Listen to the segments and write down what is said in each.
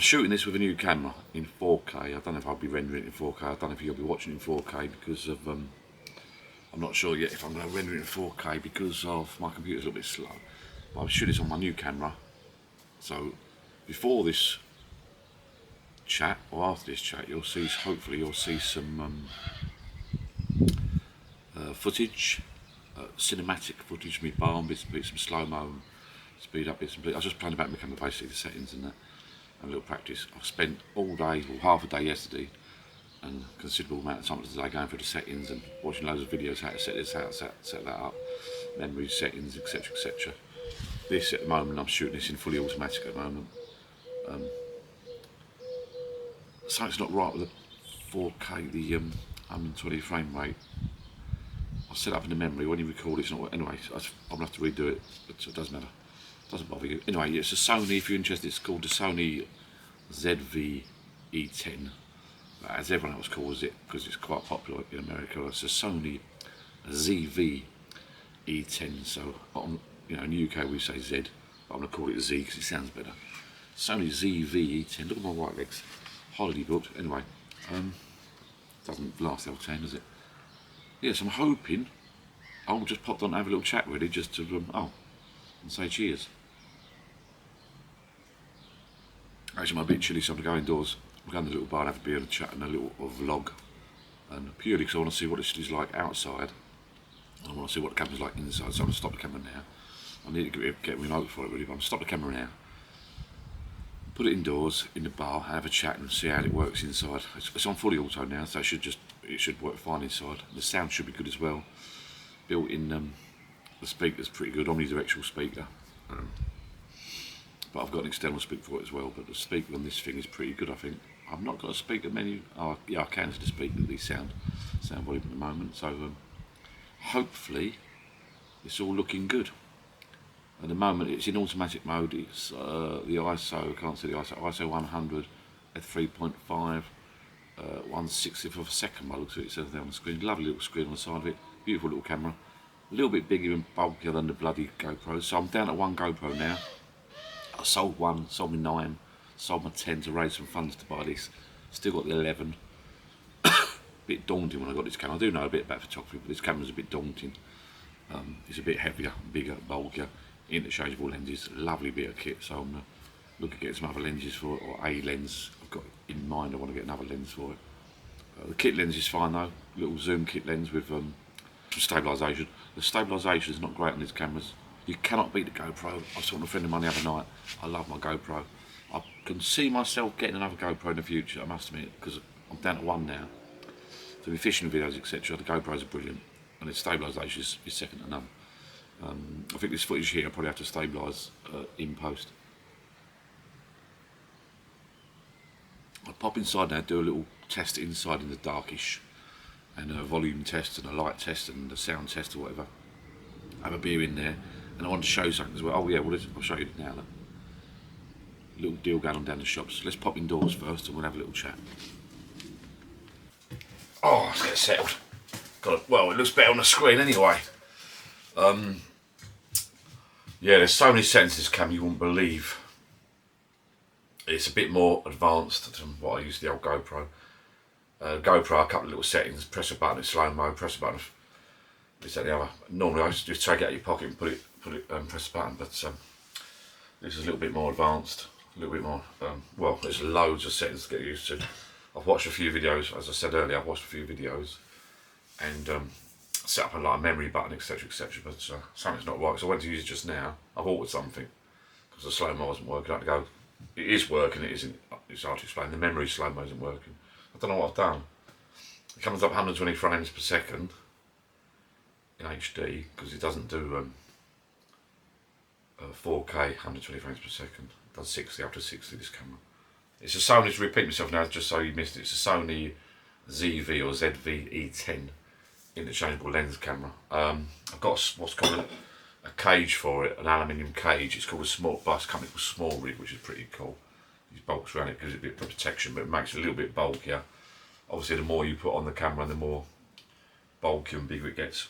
shooting this with a new camera in 4K. I don't know if I'll be rendering it in 4K. I don't know if you'll be watching it in 4K because of I'm not sure yet if I'm going to render it in 4K because of my computer's a little bit slow. But I'm shooting this on my new camera. So before this chat or after this chat, you'll see, hopefully you'll see some footage, cinematic footage of me bar bits and bits, some slow-mo, speed up bits and bits. I was just playing about my camera, basically the settings and that, and a little practice. I've spent all day, or half a day yesterday, and a considerable amount of time today going through the settings and watching loads of videos how to set this, how to set that up, memory settings, etc, etc. This at the moment, I'm shooting this in fully automatic at the moment. Something's not right with the 4K, the 120 frame rate. I've set up in the memory, when you record it's not, anyway, I'm going to have to redo it, but it doesn't matter, it doesn't bother you. Anyway, it's a Sony, if you're interested, it's called the Sony ZV E10, as everyone else calls it, because it's quite popular in America. It's a Sony ZV E10, so on, you know, in the UK we say Z, but I'm going to call it Z because it sounds better. Sony ZV E10, look at my right legs, holiday booked, anyway, doesn't last L10, does it? Yes, I'm hoping I'll just pop on and have a little chat really, just to, and say cheers. Actually, I'm a bit chilly, so I'm going to go indoors. We'll go in the little bar and have a beer and a chat and a little vlog. And purely because I want to see what it's like outside. I want to see what the camera's like inside, so I'm going to stop the camera now. I need to get a remote for it really, but I'm going to stop the camera now. Put it indoors, in the bar, have a chat and see how it works inside. It's on fully auto now, so it should work fine inside. The sound should be good as well. Built in, the speaker's pretty good, omnidirectional speaker. But I've got an external speaker for it as well, but the speaker on this thing is pretty good, I think. I've not got a speaker menu. Oh, yeah, I can to the speaker, the sound volume at the moment. So hopefully it's all looking good. At the moment it's in automatic mode. It's the ISO, I can't see the ISO 100 at 3.5, 1/60th of a second by the looks of it. It says there on the screen. Lovely little screen on the side of it. Beautiful little camera. A little bit bigger and bulkier than the bloody GoPro. So I'm down at one GoPro now. I sold one, sold me 9, sold my 10 to raise some funds to buy this. Still got the 11. Bit daunting when I got this camera. I do know a bit about photography, but this camera's a bit daunting. It's a bit heavier, bigger, bulkier, interchangeable lenses. Lovely bit of kit. So I'm looking at getting some other lenses for it, or a lens I've got in mind. I want to get another lens for it. The kit lens is fine though. Little zoom kit lens with some stabilisation. The stabilisation is not great on these cameras. You cannot beat the GoPro. I was talking to a friend of mine the other night. I love my GoPro. I can see myself getting another GoPro in the future, I must admit, because I'm down to one now. To be fishing videos, etc. The GoPros are brilliant, and its stabilisation is second to none. I think this footage here I probably have to stabilise in post. I'll pop inside now, do a little test inside in the darkish, and a volume test and a light test and a sound test or whatever. Have a beer in there, and I want to show you something as well. Oh yeah, well I'll show you now. Look. Little deal going on down the shops. Let's pop indoors first and we'll have a little chat. Oh, let's get settled. Well, it looks better on the screen anyway. Yeah, there's so many settings to this camera you wouldn't believe. It's a bit more advanced than what I used to the old GoPro. GoPro, a couple of little settings, press a button, it's slow mo, press a button, this, that, the other. Normally I just take it out of your pocket and put it press a button, but this is a little bit more advanced, a little bit more, well, there's loads of settings to get used to. I've watched a few videos, as I said earlier, I've watched a few videos, and set up a like memory button, etc, etc, but something's not right, so I went to use it just now. I've ordered something, because the slow-mo wasn't working. I had to go, it is working, it isn't, it's hard to explain, the memory slow-mo isn't working. I don't know what I've done. It comes up 120 frames per second in HD, because it doesn't do 4K 120 frames per second. It does 60 up to 60, this camera. It's a Sony, to repeat myself now just so you missed it, it's a Sony ZV or ZV E10 interchangeable lens camera. I've got what's called a cage for it, an aluminium cage. It's called a small bus company called Small Rig, which is pretty cool. These bolts around it gives it a bit of protection, but it makes it a little bit bulkier. Obviously the more you put on the camera, the more bulkier and bigger it gets.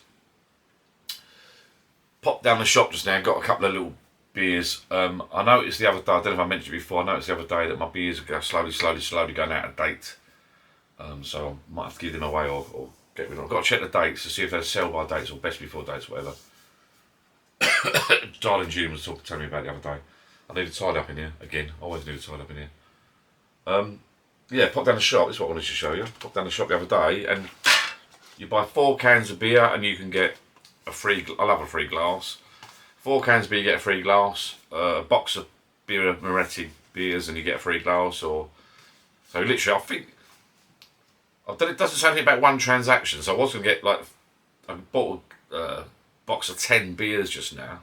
Popped down the shop just now, got a couple of little beers. I noticed the other day, I don't know if I mentioned it before, I noticed the other day that my beers are slowly going out of date. So I might have to give them away or get rid of them. I've got to check the dates to see if they're sell-by dates or best before dates, whatever. Darling June was telling me about the other day. I need to tidy up in here again. I always need to tidy up in here. Yeah, pop down the shop. This is what I wanted to show you. Pop down the shop the other day, and you buy 4 cans of beer, and you can get a free. I love a free glass. 4 cans of beer, you get a free glass. A box of Birra Moretti beers, and you get a free glass. Or so literally, I think. It doesn't say anything about one transaction, so I was going to get like I bought a box of 10 beers just now.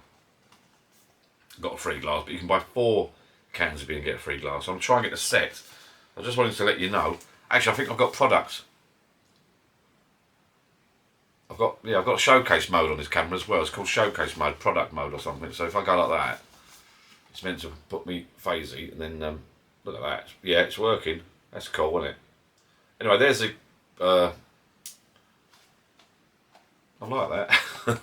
Got a free glass, but you can buy 4 cans of beer and get a free glass. So I'm trying to get a set. I just wanted to let you know. Actually, I think I've got products. I've got showcase mode on this camera as well. It's called showcase mode, product mode or something. So if I go like that, it's meant to put me phasey, and then look at that. Yeah, it's working. That's cool, isn't it? Anyway, there's the. I like that.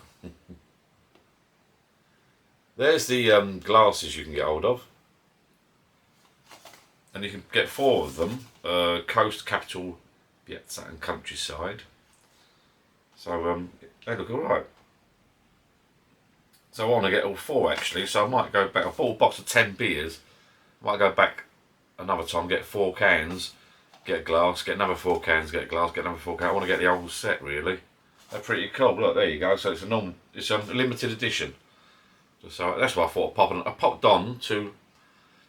There's the glasses you can get hold of, and you can get 4 of them: Coast, Capital, Piazza, and Countryside. So they look alright. So I want to get all 4 actually. So I might go back. I bought a box of 10 beers. I might go back another time, get 4 cans, get a glass, get another 4 cans, get a glass, get another 4 cans. I want to get the whole set really. They're pretty cool. Look, there you go. So it's a limited edition. So that's why I thought I popped on to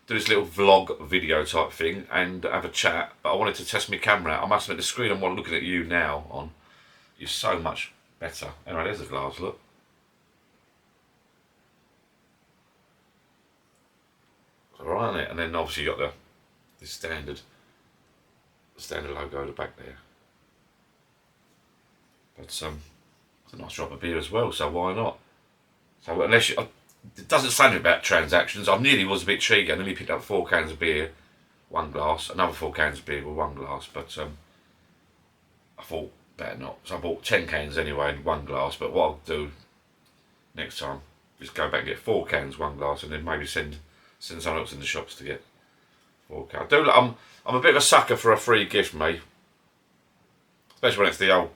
do this little vlog video type thing and have a chat. But I wanted to test my camera out. I must admit the screen I'm looking at you now on is so much better. Anyway, there's the glass. Look. It's alright, isn't it? And then obviously you got the standard logo at the back there. But it's a nice drop of beer as well, so why not? So unless it doesn't say anything about transactions. I nearly was a bit cheeky. I nearly picked up 4 cans of beer, 1 glass, another 4 cans of beer with 1 glass. But I thought better not. So I bought 10 cans anyway and 1 glass. But what I'll do next time is go back and get 4 cans, 1 glass, and then maybe send someone else in the shops to get 4 cans. I'm a bit of a sucker for a free gift, mate. Especially when it's the old.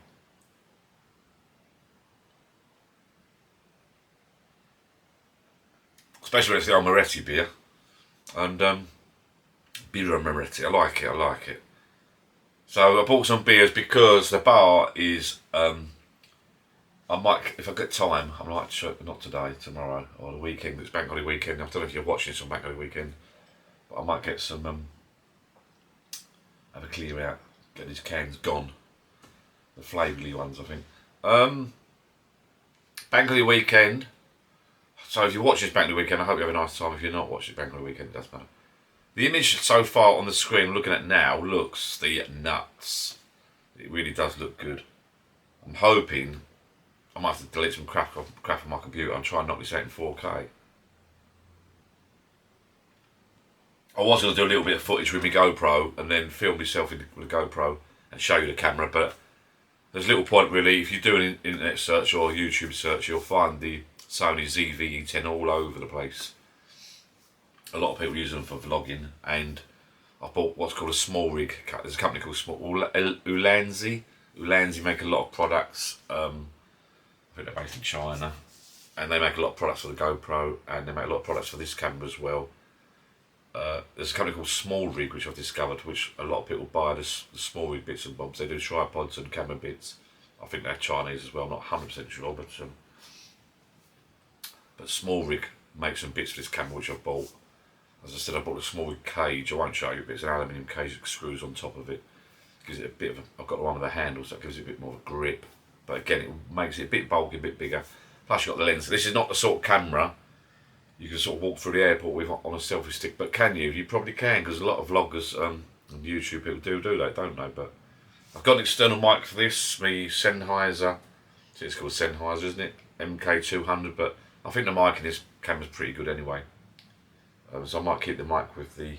Especially when it's the old Moretti beer. And Birra Moretti, I like it. So I bought some beers because the bar is, I might, if I get time, I might, not today, tomorrow, or the weekend, it's Bank Holiday weekend. I don't know if you're watching this on Bank Holiday weekend, but I might get some, have a clear out, get these cans gone. The flavoury ones, I think. Bank Holiday weekend. So if you watch this Bank Holiday weekend, I hope you have a nice time. If you're not watching Bank Holiday weekend, it doesn't matter. The image so far on the screen I'm looking at now looks the nuts. It really does look good. I'm hoping I might have to delete some crap on my computer and try and knock this out in 4K. I was going to do a little bit of footage with my GoPro and then film myself with the GoPro and show you the camera, but there's little point really. If you do an internet search or a YouTube search, you'll find the Sony ZV E10 all over the place. A lot of people use them for vlogging, and I bought what's called a small rig. There's a company called Ulanzi. Ulanzi make a lot of products. I think they're based in China, and they make a lot of products for the GoPro, and they make a lot of products for this camera as well. There's a company called Small Rig, which I've discovered, which a lot of people buy the small rig bits and bobs. They do tripods and camera bits. I think they're Chinese as well. I'm not 100% sure, but Small Rig makes some bits for this camera, which I've bought. As I said, I bought a small cage. I won't show you, but it's an aluminium cage that screws on top of it. Gives it a bit of I've got the one with the handle, so it gives it a bit more of a grip. But again, it makes it a bit bulky, a bit bigger. Plus, you've got the lens. This is not the sort of camera you can sort of walk through the airport with on a selfie stick. But can you? You probably can, because a lot of vloggers and YouTube people do that, don't they? But I've got an external mic for this. My Sennheiser. I think it's called Sennheiser, isn't it? MK200. But I think the mic in this camera's pretty good anyway. So I might keep the mic with the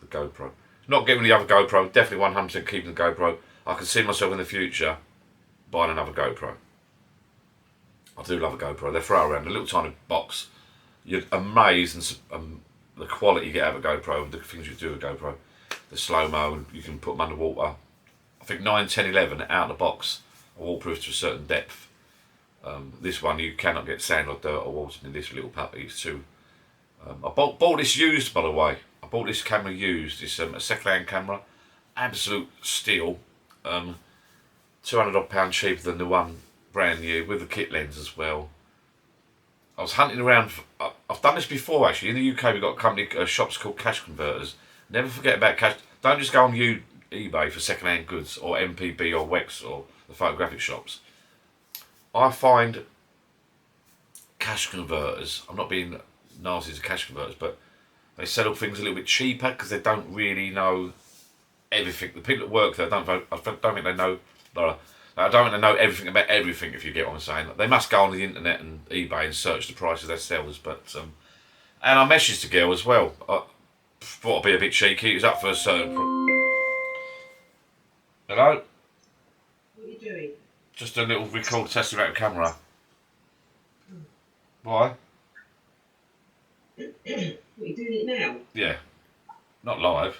GoPro. Not getting the other GoPro, definitely 100% keeping the GoPro. I can see myself in the future buying another GoPro. I do love a GoPro. They're throw around a little tiny box, you're amazed and the quality you get out of a GoPro, the things you do with GoPro, the slow-mo, you can put them underwater. I think 9, 10, 11 out of the box are waterproof to a certain depth. This one you cannot get sand or dirt or water in this little puppy. It's too. I bought this used, by the way. I bought this camera used. It's a second-hand camera, absolute steal. £200 odd cheaper than the one brand new with the kit lens as well. I was hunting around. I've done this before actually. In the UK, we've got company shops called Cash Converters. Never forget about cash. Don't just go on eBay for second-hand goods or MPB or Wex or the photographic shops. I find Cash Converters. I'm not being nasty to Cash Converters, but they sell things a little bit cheaper because they don't really know everything. The people that work there I don't think they know. I don't think they know everything about everything. If you get what I'm saying, they must go on the internet and eBay and search the prices themselves. But and I messaged the girl as well. I thought I'd be a bit cheeky. It was up for a certain. Hello. What are you doing? Just a little record testing out the camera. Why? What, are you doing it now? Yeah. Not live.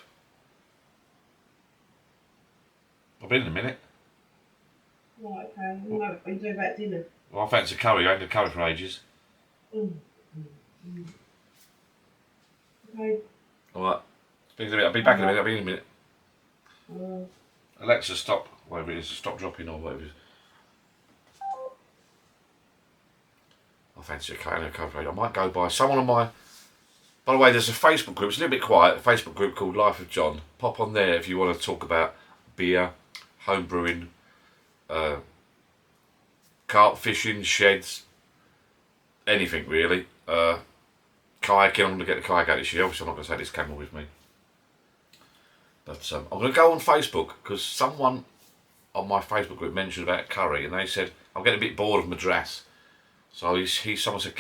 I'll be in a minute. Right, okay. What are you doing about dinner? Well, I fancy curry. I ain't had curry for ages. Okay. Alright. Speaking of it, I'll be back in a minute. I'll be in a minute. Alexa, stop. Whatever it is. Stop dropping or whatever it is. I fancy a curry. I might go by someone on my... By the way, there's a Facebook group. It's a little bit quiet. A Facebook group called Life of John. Pop on there if you want to talk about beer, home brewing, carp fishing, sheds, anything really. Kayaking. I'm going to get the kayak out this year. Obviously, I'm not going to take this camera with me. But I'm going to go on Facebook because someone on my Facebook group mentioned about curry, and they said I'm getting a bit bored of Madras. So someone said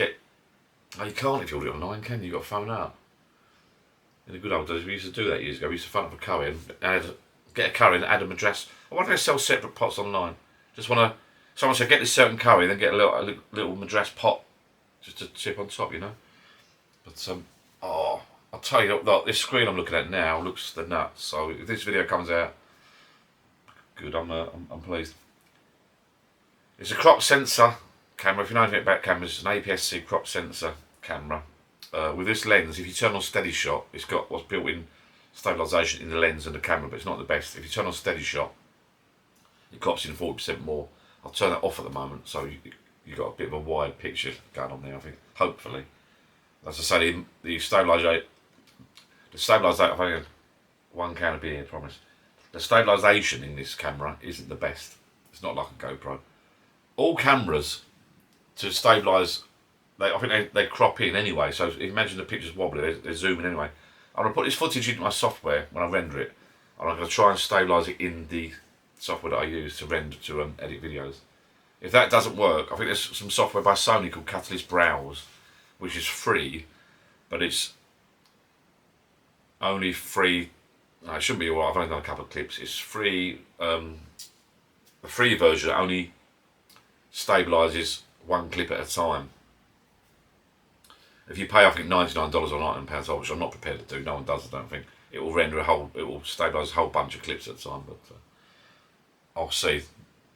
oh, you can't if you order it online, can you? You've got to phone up. In the good old days, we used to do that years ago. We used to phone up a curry and get a curry and add a Madras. I wonder if they sell separate pots online. Someone said get this certain curry, then get a little Madras pot just to tip on top, you know. But I'll tell you, look, this screen I'm looking at now looks the nuts. So if this video comes out, good. I'm pleased. It's a crop sensor camera. If you know anything about cameras, it's an APS-C crop sensor camera. With this lens, if you turn on steady shot, it's got what's built-in stabilisation in the lens and the camera, but it's not the best. If you turn on steady shot, it crops in 40% more. I'll turn that off at the moment, so you got a bit of a wide picture going on there. I think, hopefully, as I say, the stabilisation. I've only had one can of beer, I promise. The stabilisation in this camera isn't the best. It's not like a GoPro. All cameras to stabilise, I think they crop in anyway. So imagine the picture's wobbly, they're zooming anyway. I'm going to put this footage into my software when I render it, and I'm going to try and stabilise it in the software that I use to render, to edit videos. If that doesn't work, I think there's some software by Sony called Catalyst Browse, which is free, but it's only free. No, it shouldn't be alright. I've only done a couple of clips. It's free. The free version only stabilises one clip at a time. If you pay, I think $99 or £99, which I'm not prepared to do. No one does, I don't think. It will render it will stabilise a whole bunch of clips at a time. But I'll see.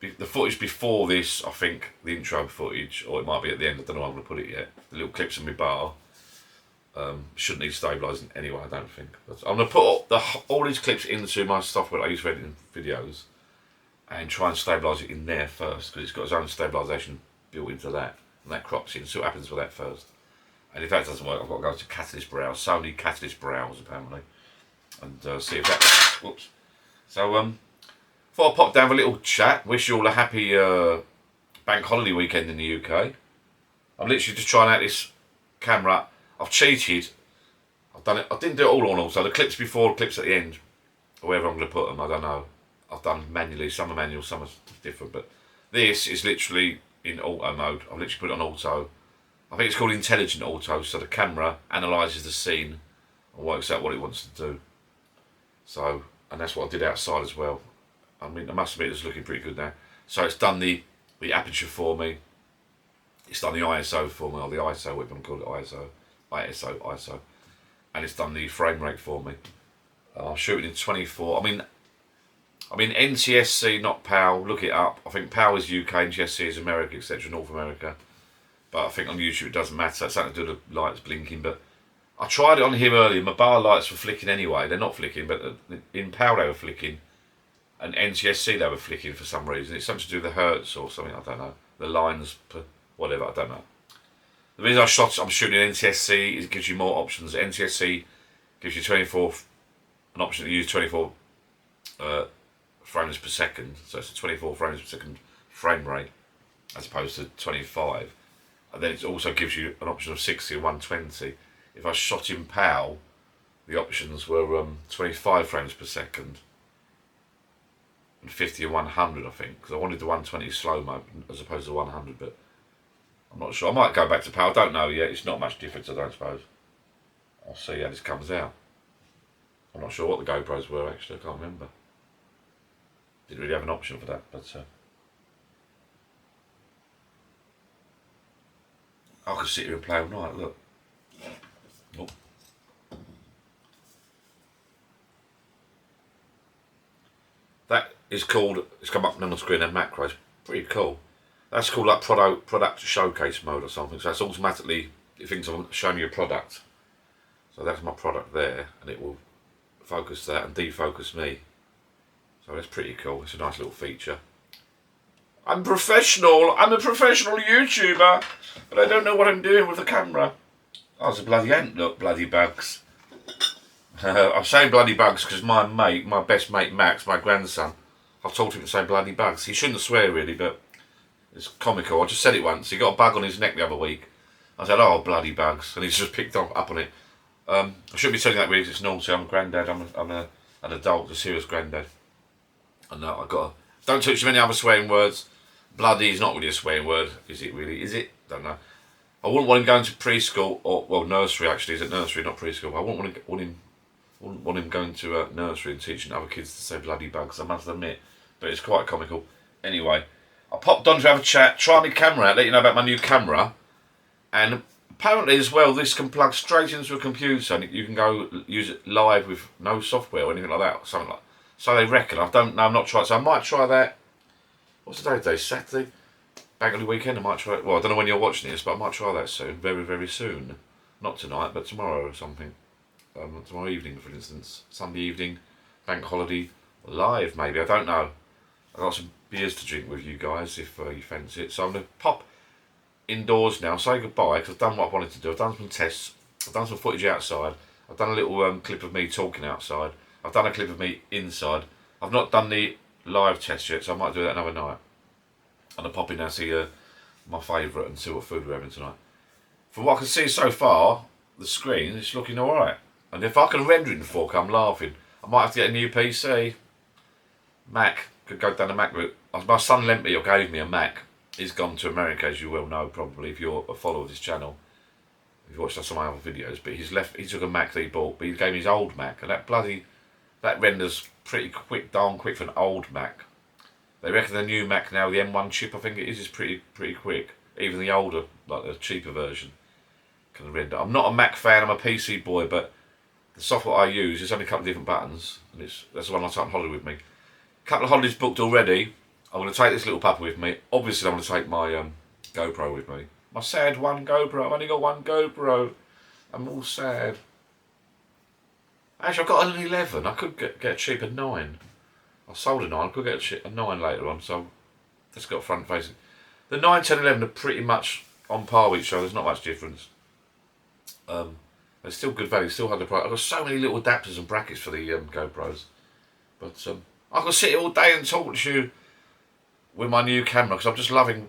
The footage before this, I think, the intro footage, or it might be at the end. I don't know how I'm going to put it yet. The little clips of my bar shouldn't need stabilising anyway, I don't think. But I'm going to put all these clips into my software that I use for editing videos and try and stabilise it in there first, because it's got its own stabilisation built into that, and that crops in. See what happens with that first. And if that doesn't work, I've got to go to Catalyst Browse, Sony Catalyst Browse apparently, and see if that. Whoops. So thought I'd pop down for a little chat. Wish you all a happy bank holiday weekend in the UK. I'm literally just trying out this camera. I've cheated. I've done it. I didn't do it all on auto. The clips before, clips at the end, or wherever I'm going to put them, I don't know. I've done manually. Some are manual, some are different. But this is literally in auto mode. I've literally put it on auto. I think it's called intelligent auto. So the camera analyses the scene and works out what it wants to do. So, and that's what I did outside as well. I mean, I must admit it's looking pretty good now. So it's done the aperture for me. It's done the ISO for me, or the ISO, what you want to call it, ISO, and it's done the frame rate for me. I'm shooting in 24. I mean NTSC, not PAL. Look it up. I think PAL is UK, NTSC is America, etc. North America. But I think on YouTube it doesn't matter. It's something to do with the lights blinking. But I tried it on him earlier. My bar lights were flicking anyway. They're not flicking, but in PAL they were flicking, and NTSC they were flicking for some reason. It's something to do with the hertz or something. I don't know. The lines, whatever. I don't know. The reason I'm shooting NTSC is it gives you more options. NTSC gives you 24, an option to use 24 frames per second. So it's a 24 frames per second frame rate as opposed to 25. And then it also gives you an option of 60 and 120. If I shot in PAL, the options were 25 frames per second and 50 and 100, I think, because I wanted the 120 slow mo as opposed to 100, but I'm not sure. I might go back to PAL. I don't know yet. It's not much difference, I don't suppose. I'll see how this comes out. I'm not sure what the GoPros were actually. I can't remember. Didn't really have an option for that, but I could sit here and play all night. Look. Oh. That is called. It's come up on the screen. And macros, pretty cool. That's called like product showcase mode or something. So that's automatically, it thinks I'm showing you a product. So that's my product there, and it will focus that and defocus me. So that's pretty cool. It's a nice little feature. I'm professional. I'm a professional YouTuber, but I don't know what I'm doing with the camera. Oh, it's a bloody ant. Look, bloody bugs. I'm saying bloody bugs because my best mate Max, my grandson, I've told him to say bloody bugs. He shouldn't swear really, but it's comical. I just said it once. He got a bug on his neck the other week. I said, "Oh, bloody bugs," and he's just picked up on it. I shouldn't be saying that really. It's naughty. I'm a granddad. I'm an adult, a serious granddad. And I got. Don't touch many other swearing words. Bloody is not really a swearing word, is it? Really? Is it? Don't know. I wouldn't want him going to preschool or nursery. Actually, is it nursery, not preschool? I wouldn't want him going to nursery and teaching other kids to say bloody bugs. I must admit, but it's quite comical. Anyway. I popped on to have a chat, try my camera out, let you know about my new camera, and apparently as well this can plug straight into a computer and you can go use it live with no software or anything like that, or something like that. So they reckon. I don't know, I'm not tried, so I might try that. What's the day today? Saturday? Bank holiday weekend, I might try it. Well, I don't know when you're watching this, but I might try that soon, very, very soon. Not tonight, but tomorrow or something. Tomorrow evening, for instance. Sunday evening, bank holiday, live maybe, I don't know. I've got some beers to drink with you guys if you fancy it. So I'm going to pop indoors now, say goodbye, because I've done what I wanted to do. I've done some tests, I've done some footage outside, I've done a little clip of me talking outside, I've done a clip of me inside. I've not done the live test yet, so I might do that another night. And I'll pop in and see my favourite and see what food we're having tonight. From what I can see so far, the screen is looking alright. And if I can render it in 4K, I'm laughing. I might have to get a new PC. Mac. Could go down the Mac route. My son lent me or gave me a Mac. He's gone to America, as you well know, probably, if you're a follower of this channel. If you've watched some of my other videos. But he took a Mac that he bought, but he gave me his old Mac. And that renders pretty quick, darn quick for an old Mac. They reckon the new Mac now, the M1 chip, I think it is pretty quick. Even the older, like the cheaper version, can render. I'm not a Mac fan, I'm a PC boy, but the software I use is only a couple of different buttons. And that's the one I take on holiday with me. Couple of holidays booked already. I'm going to take this little puppy with me. Obviously, I'm going to take my GoPro with me. My sad one GoPro. I've only got one GoPro. I'm all sad. Actually, I've got an 11. I could get a cheaper 9. I sold a 9. I could get a 9 later on. So, that's got front facing. The 9, 10, 11 are pretty much on par with each other. There's not much difference. They're still good value. Still have the price. I've got so many little adapters and brackets for the GoPros. But I can sit here all day and talk to you with my new camera because I'm just loving.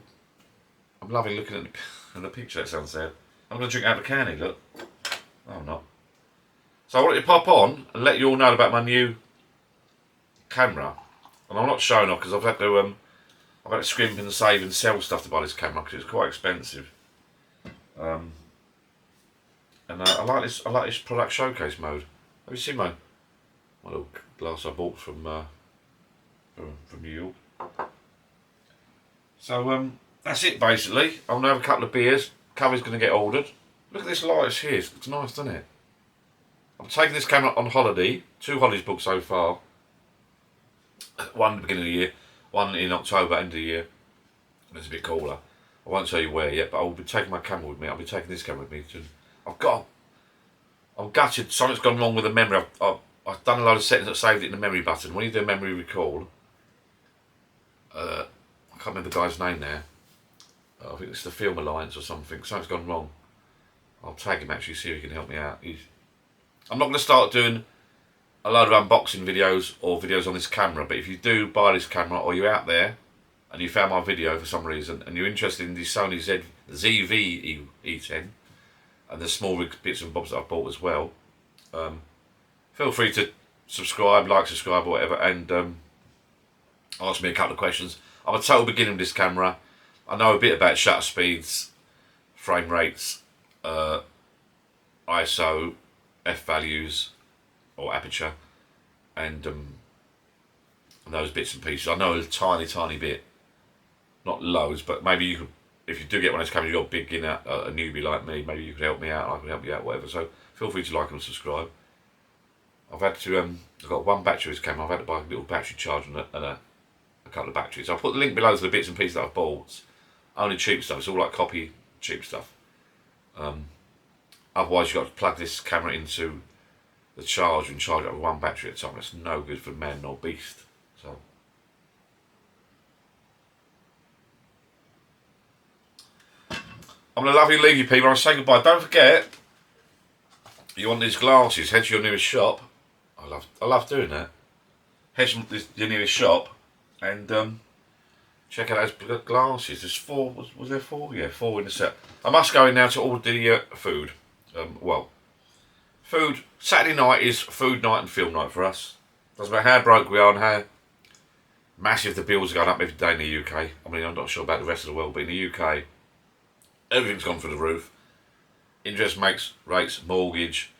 I'm loving looking at the picture. That sounds sad. I'm going to drink out of a canny. Look. No, I'm not. So I wanted to pop on and let you all know about my new camera, and I'm not showing off because I've had to scrimp and save and sell stuff to buy this camera because it's quite expensive. And I like this product showcase mode. Have you seen my little glass I bought from New York? So that's it basically. I'm gonna have a couple of beers. Cover's gonna get ordered. Look at this light here. It looks nice, doesn't it? I'm taking this camera on holiday. 2 holidays booked so far. One at the beginning of the year, one in October, end of the year. It's a bit cooler. I won't tell you where yet, but I'll be taking my camera with me. I'll be taking this camera with me too. I'm gutted. Something's gone wrong with the memory. I've done a load of settings that saved it in the memory button. When you do a memory recall, I can't remember the guy's name now. I think it's the Film Alliance or something. Something's gone wrong. I'll tag him actually, see if he can help me out. I'm not going to start doing a load of unboxing videos or videos on this camera, but if you do buy this camera or you're out there and you found my video for some reason and you're interested in the Sony ZV E10 and the small bits and bobs that I've bought as well, feel free to subscribe, subscribe or whatever, and ask me a couple of questions. I'm a total beginner with this camera. I know a bit about shutter speeds, frame rates, ISO, f values or aperture, and those bits and pieces. I know a tiny bit, not loads, but maybe you could, if you do get one of those cameras, you're a beginner, a newbie like me, maybe you could help me out, I can help you out, whatever. So feel free to like and subscribe. I've had to, I've got one battery of this camera. I've had to buy a little battery charger and a couple of batteries. I'll put the link below to the bits and pieces that I've bought. Only cheap stuff. It's all like copy cheap stuff. Otherwise, you've got to plug this camera into the charger and charge it with one battery at a time. That's no good for man nor beast. So I'm going to love you, leave you people. I'll say goodbye. Don't forget, you want these glasses, head to your nearest shop. I love doing that. Head to your nearest shop and check out those glasses. There's 4. Was there 4? Yeah, 4 in the set. I must go in now to order the food. Food. Saturday night is food night and film night for us. Doesn't matter how broke we are and how massive the bills are going up every day in the UK. I mean, I'm not sure about the rest of the world, but in the UK, everything's gone through the roof. Interest rates, mortgage,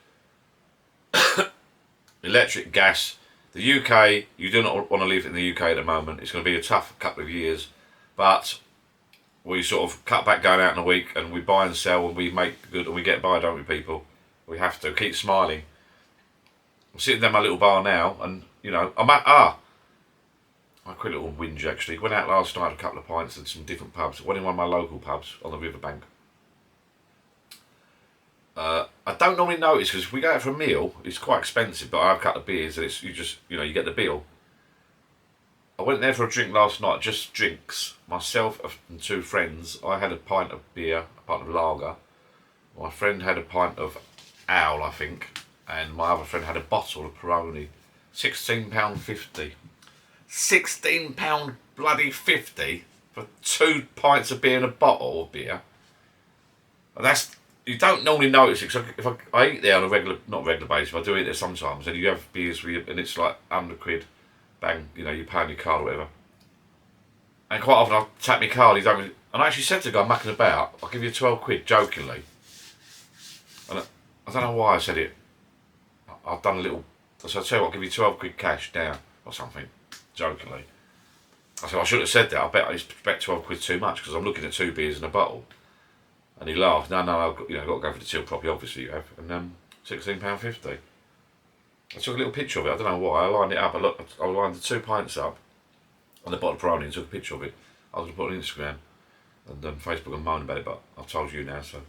electric, gas. The UK, you do not want to live in the UK at the moment. It's going to be a tough couple of years, but we sort of cut back going out in a week and we buy and sell and we make good and we get by, don't we, people? We have to keep smiling. I'm sitting down my little bar now and, you know, I'm at, I quit a little whinge actually. Went out last night, a couple of pints at some different pubs. Went in one of my local pubs on the riverbank. I don't normally notice because if we go out for a meal, it's quite expensive, but I have a couple of beers and it's, you get the bill. I went there for a drink last night, just drinks. Myself and 2 friends. I had a pint of beer, a pint of lager. My friend had a pint of ale, I think, and my other friend had a bottle of Peroni. £16.50. £16 bloody 50 for 2 pints of beer and a bottle of beer. And that's, you don't normally notice it, because if I eat there on a not regular basis, but I do eat there sometimes, and you have beers and it's like £100, bang, you know, you pay on your card or whatever. And quite often I'll tap my card, and I actually said to the guy mucking about, I'll give you 12 quid, jokingly. And I don't know why I said it. I've done a little, I said, I'll tell you what, I'll give you 12 quid cash now, or something, jokingly. I said, I should have said that, I bet 12 quid too much, because I'm looking at 2 beers and a bottle. And he laughed. No, I've got to go for the till properly, obviously you have. And £16.50. I took a little picture of it. I don't know why. I lined it up. I lined the 2 pints up on the bottle of Peroni and took a picture of it. I was going to put it on Instagram and Facebook and moan about it, but I've told you now. So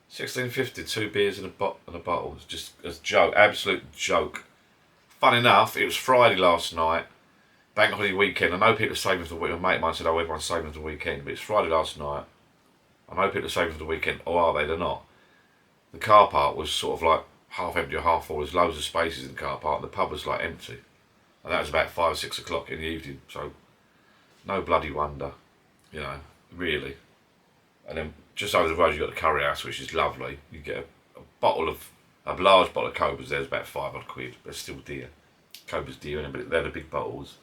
£16.50, 2 beers and a bottle. It's just a joke, absolute joke. Fun enough, it was Friday last night, bank holiday weekend. I know people are saving for the weekend. A mate of mine said, oh, everyone's saving for the weekend, but it's Friday last night. I know people are saving for the weekend, or are they? They're not. The car park was sort of like half empty or half full. There's loads of spaces in the car park. The pub was like empty. And that was about 5 or 6 o'clock in the evening. So, no bloody wonder, you know, really. And then just over the road you've got the curry house, which is lovely. You get a large bottle of Cobras. There's about 5 odd quid, but it's still dear. Cobras dear, but they're the big bottles.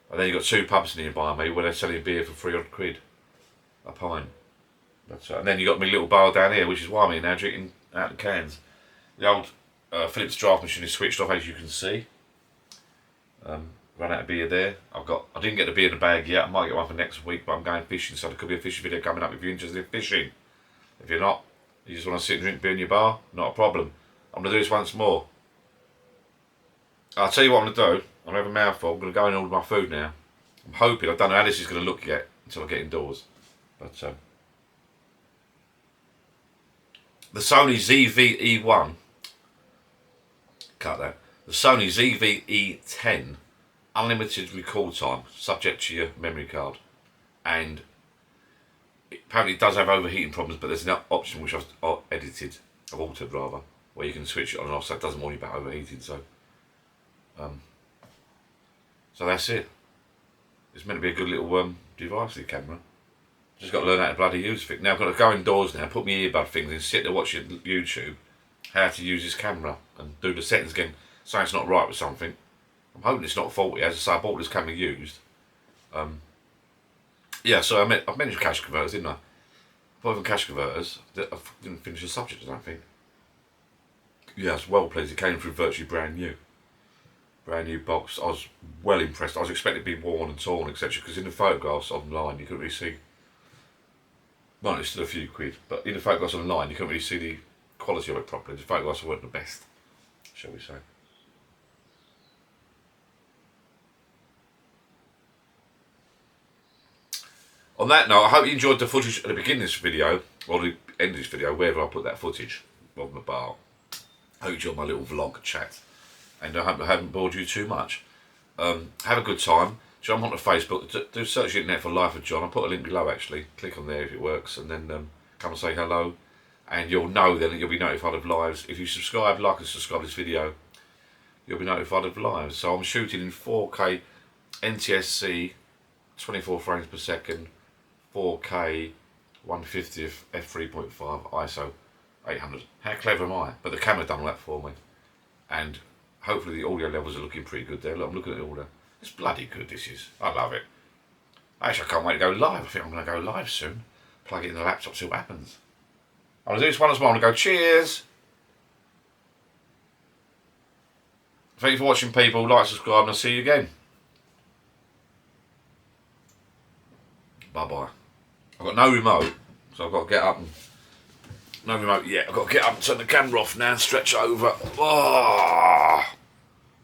And then you've got 2 pubs nearby me where they're selling beer for 3 odd quid a pint. And then you got my little bar down here, which is why I'm here now drinking out of cans. The old Philips draft machine is switched off, as you can see. Run out of beer there. I didn't get the beer in the bag yet. I might get one for next week, but I'm going fishing, so there could be a fishing video coming up if you're interested in fishing. If you're not, you just want to sit and drink beer in your bar, not a problem. I'm going to do this once more. I'll tell you what I'm going to do. I'm going to have a mouthful. I'm going to go and order my food now. I'm hoping, I don't know how this is going to look yet until I get indoors. But the Sony ZV E1, cut that. The Sony ZV E10, unlimited record time, subject to your memory card. And apparently it does have overheating problems, but there's an option which I've altered rather, where you can switch it on and off so it doesn't worry about overheating. So that's it. It's meant to be a good little device, the camera. Just got to learn how to bloody use it. Now I've got to go indoors now, put my earbud things in, sit there watching YouTube, how to use this camera and do the settings again. Something's not right with something. I'm hoping it's not faulty. As I say, I bought this camera used. Yeah, so I mentioned cache converters, didn't I? Apart from cache converters, I didn't finish the subject, I don't think. Yeah, I was well pleased. It came through virtually brand new. Brand new box. I was well impressed. I was expecting it to be worn and torn, etc. Because in the photographs online, you couldn't really see. Well, it's still a few quid, but in the photographs online, you couldn't really see the quality of it properly. The photographs weren't the best, shall we say. On that note, I hope you enjoyed the footage at the beginning of this video, or the end of this video, wherever I put that footage of my bar. I hope you enjoyed my little vlog chat, and I hope I haven't bored you too much. Have a good time. Jump onto Facebook, do search the internet for Life of John. I'll put a link below actually. Click on there if it works, and then come and say hello. And you'll know then that you'll be notified of lives. If you subscribe, like and subscribe to this video, you'll be notified of lives. So I'm shooting in 4K NTSC, 24 frames per second, 4K 150th f3.5 ISO 800. How clever am I? But the camera done all that for me. And hopefully the audio levels are looking pretty good there. Look, I'm looking at the audio. It's bloody good, this is. I love it. Actually, I can't wait to go live. I think I'm going to go live soon. Plug it in the laptop, see what happens. I'm going to do this one as well. I'm going to go cheers. Thank you for watching, people. Like, subscribe, and I'll see you again. Bye-bye. I've got no remote, so I've got to get up and... No remote yet. I've got to get up and turn the camera off now and stretch over. Oh.